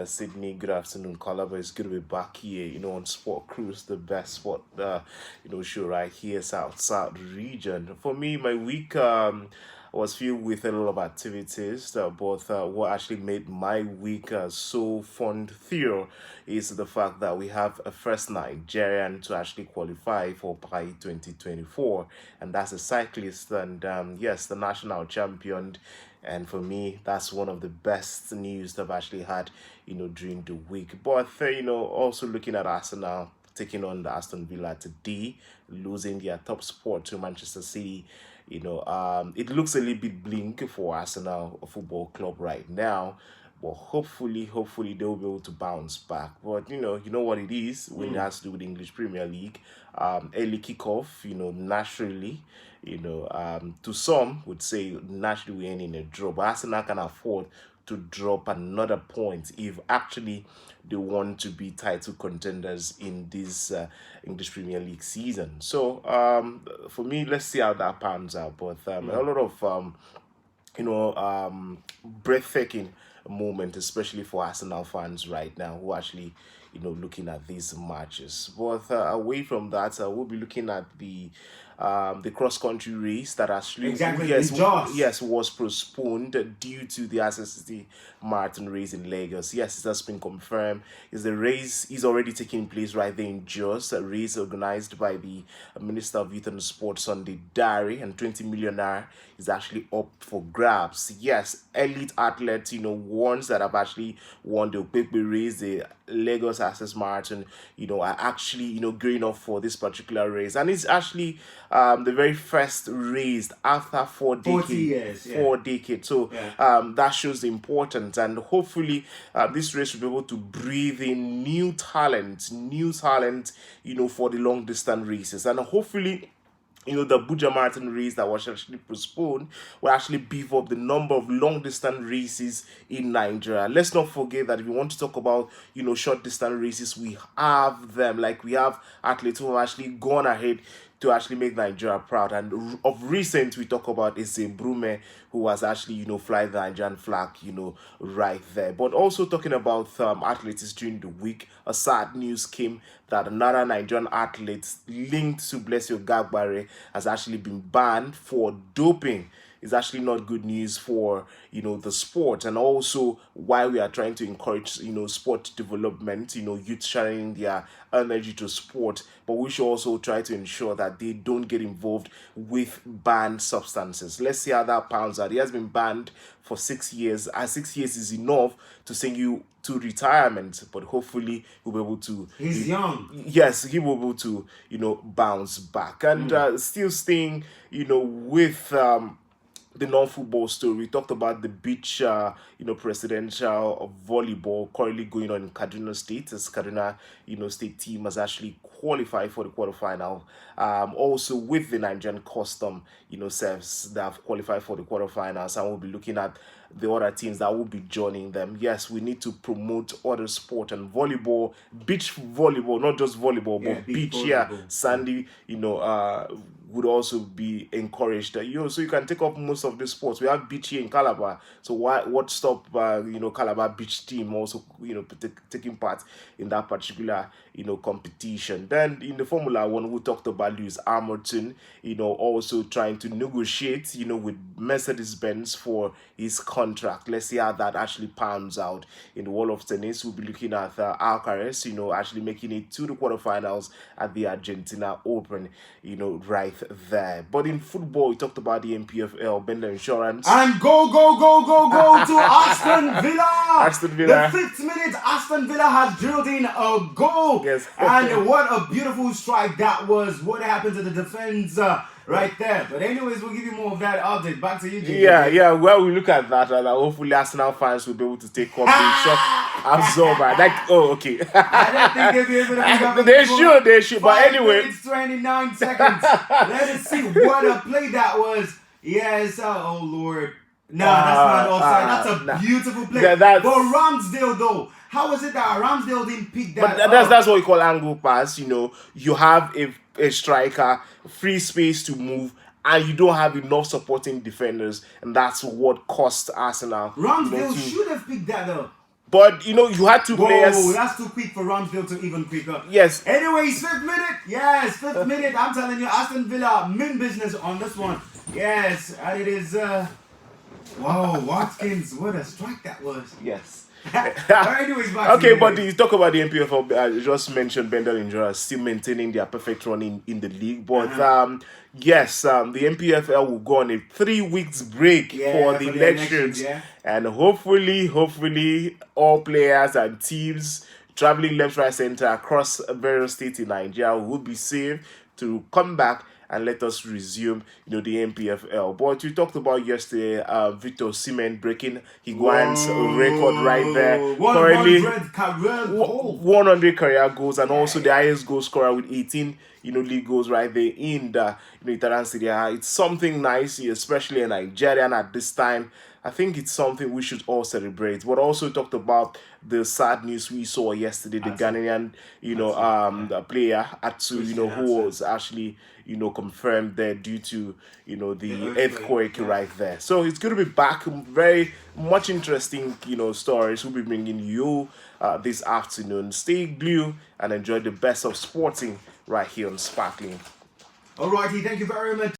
Sydney, good afternoon. Calabar, it's good to be back here, on Sport Cruise, the best sport, show right here, South region. For me, my week was filled with a lot of activities, but what actually made my week so fun thrill is the fact that we have a first Nigerian to actually qualify for Paris 2024, and that's a cyclist, and yes, the national champion. And for me, that's one of the best news that I've actually had, during the week. But, also looking at Arsenal taking on the Aston Villa today, losing their top spot to Manchester City. It looks a little bit blink for Arsenal Football Club right now. But hopefully they'll be able to bounce back. But you know what it is when it has to do with the English Premier League. Early kickoff, naturally, to some would say naturally we end in a draw. But Arsenal can afford to drop another point if actually they want to be title contenders in this English Premier League season. So for me, let's see how that pans out. But a lot of breathtaking moment, especially for Arsenal fans right now who actually, looking at these matches. But away from that, we'll be looking at the cross country race that actually yes was postponed due to the SSC marathon race in Lagos. Yes, it has been confirmed. Is the race is already taking place right there in Jos, a race organized by the Minister of Youth and Sports Sunday Diary, and 20 million naira is actually up for grabs. Yes, elite athletes, ones that have actually won the Okpekpe race, the Lagos Access Marathon, are actually, gearing up for this particular race. And it's actually the very first race after 40 years. 4 decades. So that shows the importance. And hopefully this race will be able to breathe in new talent, for the long distance races. And hopefully, the Abuja Marathon race that was actually postponed will actually beef up the number of long distance races in Nigeria. Let's not forget that if you want to talk about, short distance races, we have them. Like we have athletes who have actually gone ahead to actually make Nigeria proud. And of recent, we talk about is Brume, who was actually, flying the Nigerian flag, right there. But also talking about athletes during the week, a sad news came that another Nigerian athlete linked to Blessio Gagbare has actually been banned for doping. Is actually not good news for the sport, and also why we are trying to encourage sport development, youth sharing their energy to sport, but we should also try to ensure that they don't get involved with banned substances. Let's see how that pans out. He has been banned for 6 years, and 6 years is enough to send you to retirement, but hopefully he'll be able to. He's young. Yes, he will be able to bounce back. And still staying with the non-football story. We talked about the beach, presidential volleyball currently going on in Kaduna State. As Kaduna, state team has actually qualified for the quarterfinal. Also with the Nigerian custom, serves that have qualified for the quarterfinals, and we'll be looking at the other teams that will be joining them. Yes, we need to promote other sport, and volleyball, beach volleyball, not just volleyball, but beach, sandy, would also be encouraged. So you can take up most of the sports. We have beach here in Calabar, so what stop Calabar beach team also taking part in that particular competition. Then in the Formula One, we talked about Lewis Hamilton, also trying to negotiate with Mercedes-Benz for his contract. Let's see how that actually pans out. In the world of tennis, we'll be looking at Alcaraz, actually making it to the quarterfinals at the Argentina Open, right there. But in football, we talked about the NPFL, Bender Insurance. And go to Aston Villa! Aston Villa. The 5th minute, Aston Villa has drilled in a goal. Yes. And what a beautiful strike that was. What happened to the defense right there? But anyways, we'll give you more of that update. Back to you, JJ. Yeah. Well, we look at that, and hopefully Arsenal fans will be able to take up the shock absorber. Okay. I don't think they'll be able to pick up They should. But anyway. It's 29 seconds. Let us see what a play that was. Yes, oh Lord. No, that's not offside. That's a beautiful play. But Ramsdale, though, how was it that Ramsdale didn't pick that up? That's what we call angle pass. You have a striker, free space to move, and you don't have enough supporting defenders, and that's what cost Arsenal. Ramsdale should have picked that up. But you know, you had two players. Whoa, that's too quick for Ramsdale to even quick up. Yes. Anyways, 5th minute. Yes, 5th minute. I'm telling you, Aston Villa mean business on this one. Yes, and it is. Wow, Watkins, what a strike that was. Yes. Anyways, okay, but you talk about the MPFL. I just mentioned Bendel and Gerrard still maintaining their perfect run in the league. But yes, the MPFL will go on a 3 weeks break for the elections. And hopefully, all players and teams traveling left, right, center across various states in Nigeria will be safe to come back and let us resume, you know, the MPFL. But we talked about yesterday, Victor Osimhen breaking Higuain's record right there. 100 career goals, and also the highest goal scorer with 18, you know, league goals right there in the, you know, Italian Serie A. It's something nice, especially a Nigerian at this time. I think it's something we should all celebrate. But also talked about the sad news we saw yesterday, the Ghanaian, you know, the player Atsu, you know, who was actually, you know, confirmed there due to, you know, the earthquake right there. So it's going to be back. Very much interesting, you know, stories we'll be bringing you this afternoon. Stay glued and enjoy the best of sporting right here on Sparkling. Alrighty, thank you very much.